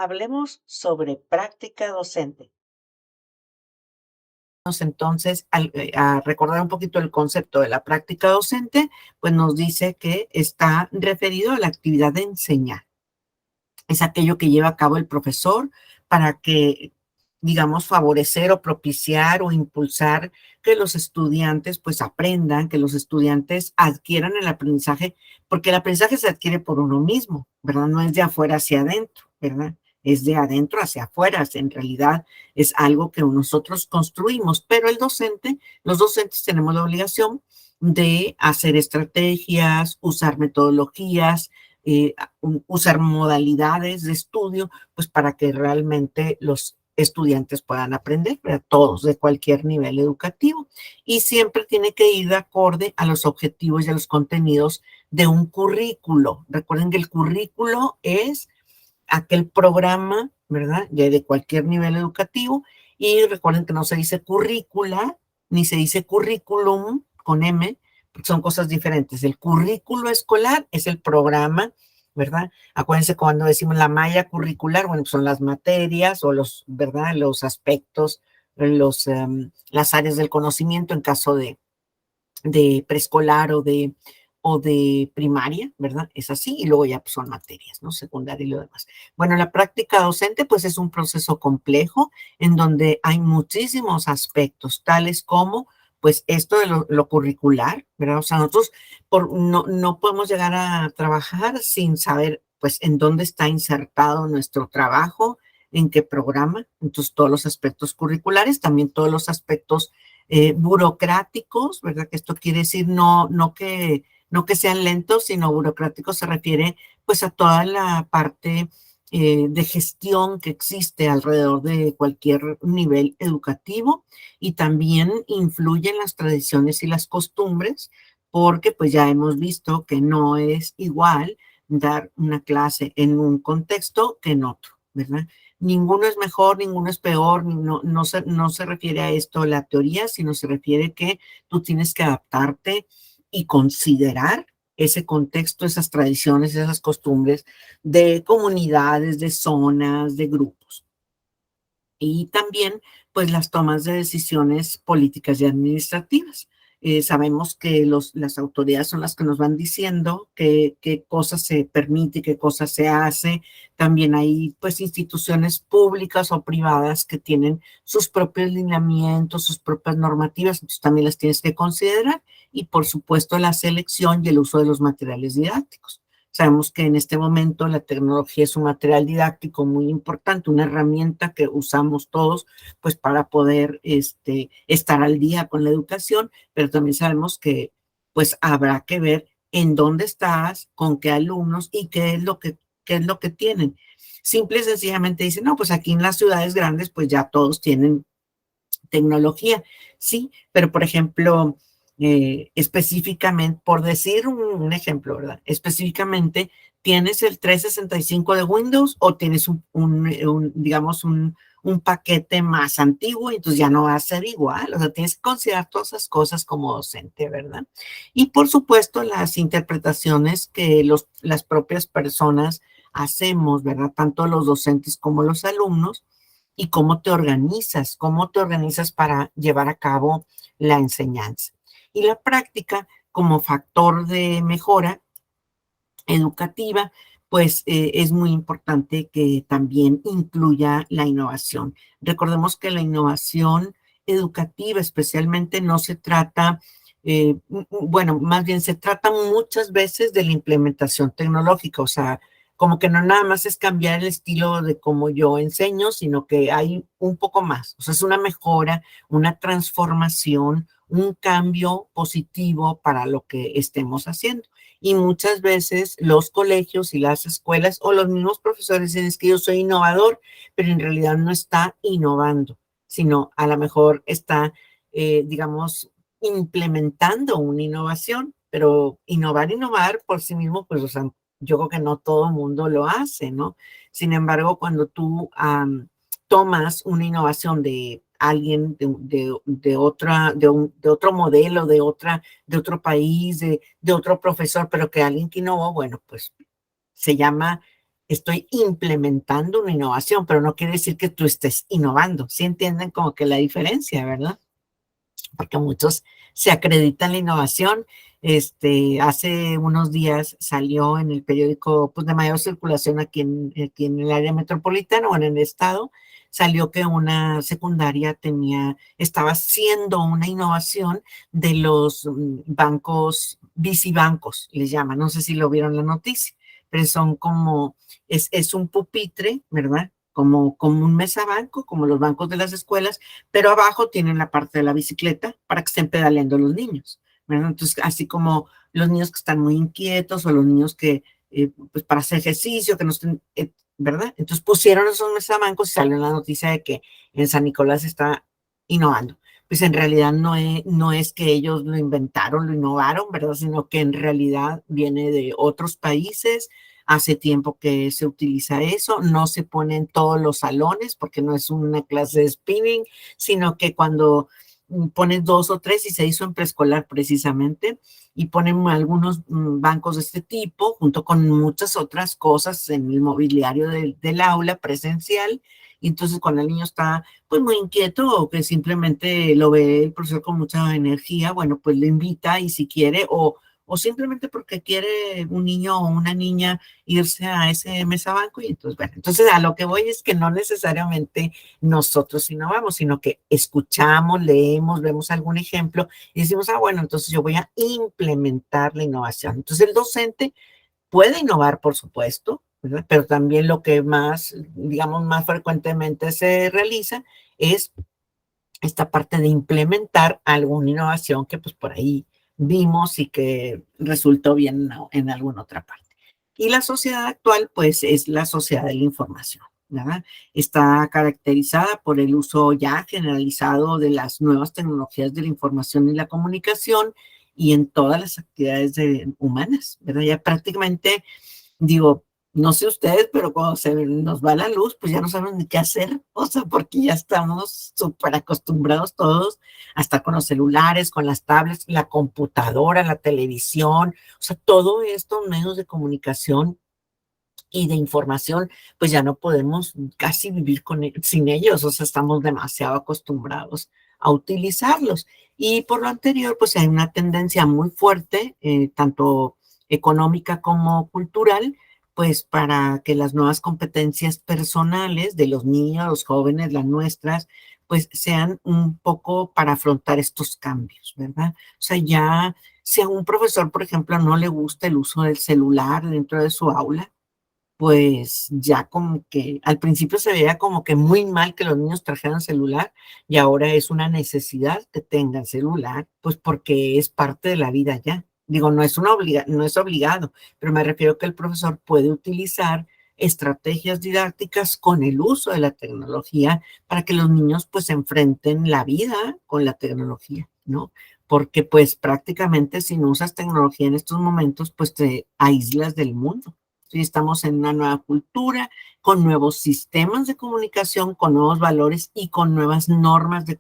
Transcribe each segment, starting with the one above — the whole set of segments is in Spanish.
Hablemos sobre práctica docente. Entonces, a recordar un poquito el concepto de la práctica docente, pues nos dice que está referido a la actividad de enseñar. Es aquello que lleva a cabo el profesor para que, digamos, favorecer o propiciar o impulsar que los estudiantes pues aprendan, que los estudiantes adquieran el aprendizaje, porque el aprendizaje se adquiere por uno mismo, ¿verdad? No es de afuera hacia adentro, ¿verdad? Es de adentro hacia afuera, en realidad es algo que nosotros construimos, pero los docentes tenemos la obligación de hacer estrategias, usar metodologías, usar modalidades de estudio, pues para que realmente los estudiantes puedan aprender, ¿verdad? Todos de cualquier nivel educativo. Y siempre tiene que ir de acorde a los objetivos y a los contenidos de un currículo. Recuerden que el currículo es aquel programa, ¿verdad? De cualquier nivel educativo. Y recuerden que no se dice currícula, ni se dice currículum con M, porque son cosas diferentes. El currículo escolar es el programa, ¿verdad? Acuérdense cuando decimos la malla curricular, bueno, pues son las materias o los, ¿verdad? Los aspectos, las áreas del conocimiento en caso de preescolar o de primaria, ¿verdad? Es así, y luego ya pues, son materias, ¿no? Secundaria y lo demás. Bueno, la práctica docente pues es un proceso complejo en donde hay muchísimos aspectos, tales como pues esto de lo curricular, ¿verdad? O sea, nosotros no podemos llegar a trabajar sin saber pues en dónde está insertado nuestro trabajo, en qué programa, entonces todos los aspectos curriculares, también todos los aspectos burocráticos, ¿verdad? Que esto quiere decir no que sean lentos, sino burocráticos se refiere pues a toda la parte de gestión que existe alrededor de cualquier nivel educativo y también influyen las tradiciones y las costumbres, porque pues ya hemos visto que no es igual dar una clase en un contexto que en otro, ¿verdad? Ninguno es mejor, ninguno es peor, no se refiere a esto la teoría, sino se refiere que tú tienes que adaptarte y considerar ese contexto, esas tradiciones, esas costumbres de comunidades, de zonas, de grupos. Y también, pues, las tomas de decisiones políticas y administrativas. Sabemos que las autoridades son las que nos van diciendo qué cosas se permite, qué cosas se hace. También hay, pues, instituciones públicas o privadas que tienen sus propios lineamientos, sus propias normativas, entonces también las tienes que considerar. Y, por supuesto, la selección y el uso de los materiales didácticos. Sabemos que en este momento la tecnología es un material didáctico muy importante, una herramienta que usamos todos pues para poder estar al día con la educación, pero también sabemos que pues habrá que ver en dónde estás, con qué alumnos y qué es lo que tienen. Simple y sencillamente dicen, no, pues aquí en las ciudades grandes pues ya todos tienen tecnología, sí, pero por ejemplo, específicamente, por decir un ejemplo, ¿verdad? Específicamente, ¿tienes el 365 de Windows o tienes digamos, un paquete más antiguo y entonces ya no va a ser igual? O sea, tienes que considerar todas esas cosas como docente, ¿verdad? Y por supuesto, las interpretaciones que las propias personas hacemos, ¿verdad? Tanto los docentes como los alumnos y cómo te organizas para llevar a cabo la enseñanza. Y la práctica como factor de mejora educativa, pues es muy importante que también incluya la innovación. Recordemos que la innovación educativa especialmente no se trata, bueno, más bien se trata muchas veces de la implementación tecnológica, o sea, como que no nada más es cambiar el estilo de cómo yo enseño, sino que hay un poco más, o sea, es una mejora, una transformación, un cambio positivo para lo que estemos haciendo. Y muchas veces los colegios y las escuelas o los mismos profesores dicen es que yo soy innovador, pero en realidad no está innovando, sino a lo mejor está, digamos, implementando una innovación, pero innovar por sí mismo, pues, o sea, yo creo que no todo el mundo lo hace, ¿no? Sin embargo, cuando tú tomas una innovación de alguien de otro modelo, de otro país, de otro profesor, pero que alguien que innovó, bueno, pues se llama estoy implementando una innovación, pero no quiere decir que tú estés innovando. ¿Sí entienden como que la diferencia, verdad? Porque muchos se acreditan la innovación. Hace unos días salió en el periódico pues, de mayor circulación aquí en el área metropolitana o en el estado, salió que una secundaria estaba haciendo una innovación de los bancos, bicibancos, les llaman, no sé si lo vieron en la noticia, pero son como, es un pupitre, ¿verdad? Como un mesabanco, como los bancos de las escuelas, pero abajo tienen la parte de la bicicleta para que estén pedaleando los niños, ¿verdad? Entonces, así como los niños que están muy inquietos o los niños que, pues para hacer ejercicio, que no estén, ¿verdad? Entonces pusieron esos mesabancos y salió la noticia de que en San Nicolás está innovando. Pues en realidad no es que ellos lo inventaron, lo innovaron, ¿verdad? Sino que en realidad viene de otros países. Hace tiempo que se utiliza eso, no se pone en todos los salones porque no es una clase de spinning, sino que cuando pones dos o tres, y se hizo en preescolar precisamente, y ponen algunos bancos de este tipo, junto con muchas otras cosas en el mobiliario del aula presencial, y entonces cuando el niño está pues muy inquieto o que simplemente lo ve el profesor con mucha energía, bueno, pues le invita y si quiere o simplemente porque quiere un niño o una niña irse a ese mesabanco y entonces, bueno, entonces a lo que voy es que no necesariamente nosotros innovamos, sino que escuchamos, leemos, vemos algún ejemplo y decimos, ah, bueno, entonces yo voy a implementar la innovación. Entonces el docente puede innovar, por supuesto, ¿verdad? Pero también lo que más, digamos, más frecuentemente se realiza es esta parte de implementar alguna innovación que pues por ahí vimos y que resultó bien en alguna otra parte. Y la sociedad actual pues es la sociedad de la información, ¿verdad? Está caracterizada por el uso ya generalizado de las nuevas tecnologías de la información y la comunicación y en todas las actividades humanas, ¿verdad? Ya prácticamente digo, no sé ustedes, pero cuando se nos va la luz, pues ya no sabemos ni qué hacer, o sea, porque ya estamos súper acostumbrados todos a estar con los celulares, con las tablets, la computadora, la televisión, o sea, todo estos medios de comunicación y de información, pues ya no podemos casi vivir sin ellos, o sea, estamos demasiado acostumbrados a utilizarlos. Y por lo anterior, pues hay una tendencia muy fuerte, tanto económica como cultural, pues para que las nuevas competencias personales de los niños, los jóvenes, las nuestras, pues sean un poco para afrontar estos cambios, ¿verdad? O sea, ya si a un profesor, por ejemplo, no le gusta el uso del celular dentro de su aula, pues ya como que al principio se veía como que muy mal que los niños trajeran celular y ahora es una necesidad que tengan celular, pues porque es parte de la vida ya. Digo, no es obligado, pero me refiero que el profesor puede utilizar estrategias didácticas con el uso de la tecnología para que los niños pues enfrenten la vida con la tecnología, ¿no? Porque pues prácticamente si no usas tecnología en estos momentos, pues te aíslas del mundo. Sí, estamos en una nueva cultura, con nuevos sistemas de comunicación, con nuevos valores y con nuevas normas de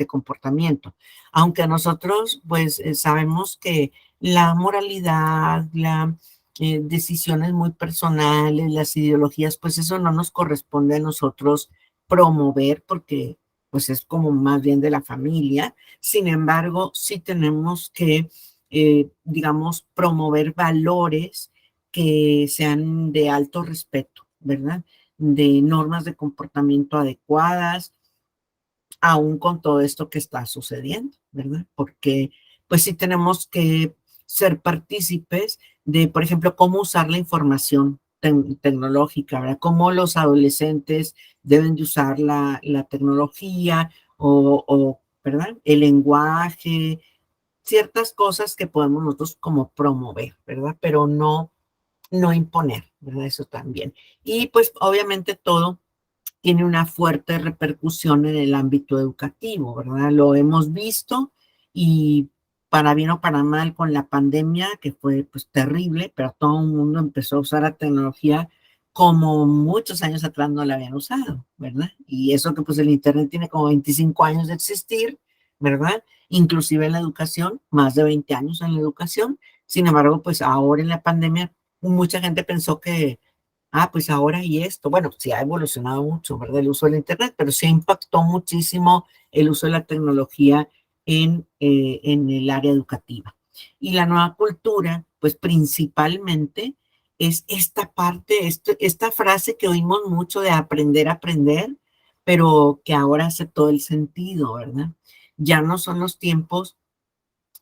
comportamiento. Aunque nosotros, pues, sabemos que la moralidad, las decisiones muy personales, las ideologías, pues eso no nos corresponde a nosotros promover porque, pues, es como más bien de la familia. Sin embargo, sí tenemos que, digamos, promover valores que sean de alto respeto, ¿verdad? De normas de comportamiento adecuadas, aún con todo esto que está sucediendo, ¿verdad? Porque pues sí tenemos que ser partícipes de, por ejemplo, cómo usar la información tecnológica, ¿verdad? Cómo los adolescentes deben de usar la tecnología ¿verdad? El lenguaje, ciertas cosas que podemos nosotros como promover, ¿verdad? Pero no imponer, ¿verdad? Eso también. Y pues obviamente todo tiene una fuerte repercusión en el ámbito educativo, ¿verdad? Lo hemos visto y para bien o para mal con la pandemia, que fue pues terrible, pero todo el mundo empezó a usar la tecnología como muchos años atrás no la habían usado, ¿verdad? Y eso que pues el Internet tiene como 25 años de existir, ¿verdad? Inclusive en la educación, más de 20 años en la educación. Sin embargo, pues ahora en la pandemia, mucha gente pensó que Pues ahora hay esto. Bueno, sí ha evolucionado mucho, ¿verdad? El uso del Internet, pero sí impactó muchísimo el uso de la tecnología en el área educativa. Y la nueva cultura, pues principalmente es esta parte, esta frase que oímos mucho de aprender a aprender, pero que ahora hace todo el sentido, ¿verdad? Ya no son los tiempos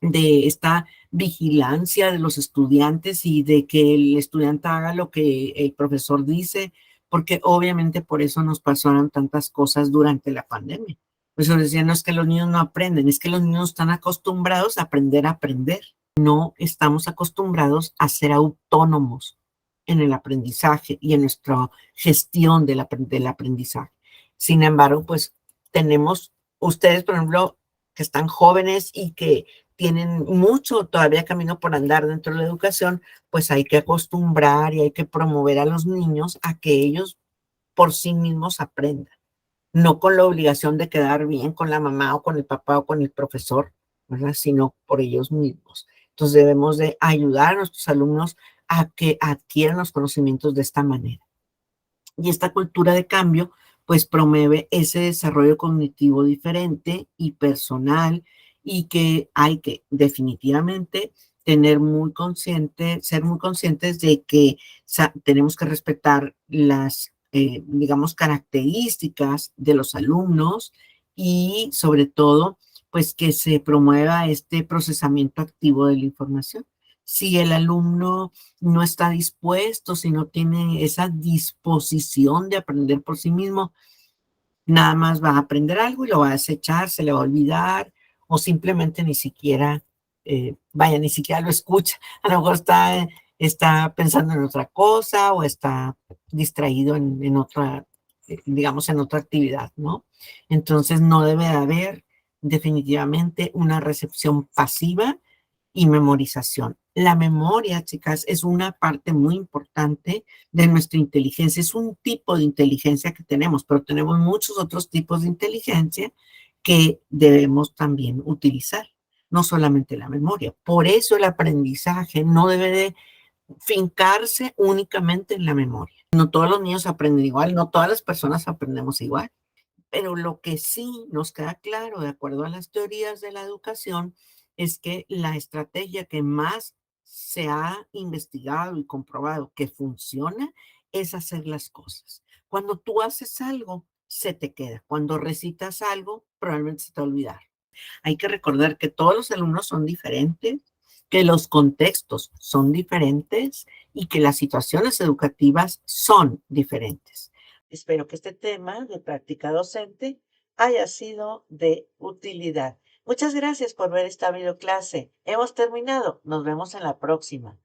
de esta vigilancia de los estudiantes y de que el estudiante haga lo que el profesor dice, porque obviamente por eso nos pasaron tantas cosas durante la pandemia. Por eso decían, no es que los niños no aprenden, es que los niños están acostumbrados a aprender. No estamos acostumbrados a ser autónomos en el aprendizaje y en nuestra gestión del aprendizaje. Sin embargo, pues tenemos ustedes, por ejemplo, que están jóvenes y que tienen mucho todavía camino por andar dentro de la educación, pues hay que acostumbrar y hay que promover a los niños a que ellos por sí mismos aprendan, no con la obligación de quedar bien con la mamá o con el papá o con el profesor, ¿verdad? Sino por ellos mismos. Entonces debemos de ayudar a nuestros alumnos a que adquieran los conocimientos de esta manera. Y esta cultura de cambio, pues promueve ese desarrollo cognitivo diferente y personal y que hay que definitivamente tener muy consciente, ser muy conscientes de que tenemos que respetar las, digamos, características de los alumnos y sobre todo, pues que se promueva este procesamiento activo de la información. Si el alumno no está dispuesto, si no tiene esa disposición de aprender por sí mismo, nada más va a aprender algo y lo va a desechar, se le va a olvidar o simplemente ni siquiera, vaya, ni siquiera lo escucha. A lo mejor está pensando en otra cosa o está distraído en otra, digamos, en otra actividad, ¿no? Entonces no debe de haber definitivamente una recepción pasiva y memorización. La memoria, chicas, es una parte muy importante de nuestra inteligencia. Es un tipo de inteligencia que tenemos, pero tenemos muchos otros tipos de inteligencia que debemos también utilizar, no solamente la memoria. Por eso el aprendizaje no debe de fincarse únicamente en la memoria. No todos los niños aprenden igual, no todas las personas aprendemos igual. Pero lo que sí nos queda claro, de acuerdo a las teorías de la educación, es que la estrategia que más se ha investigado y comprobado que funciona es hacer las cosas. Cuando tú haces algo, se te queda. Cuando recitas algo, probablemente se te va a olvidar. Hay que recordar que todos los alumnos son diferentes, que los contextos son diferentes y que las situaciones educativas son diferentes. Espero que este tema de práctica docente haya sido de utilidad. Muchas gracias por ver esta videoclase. Hemos terminado. Nos vemos en la próxima.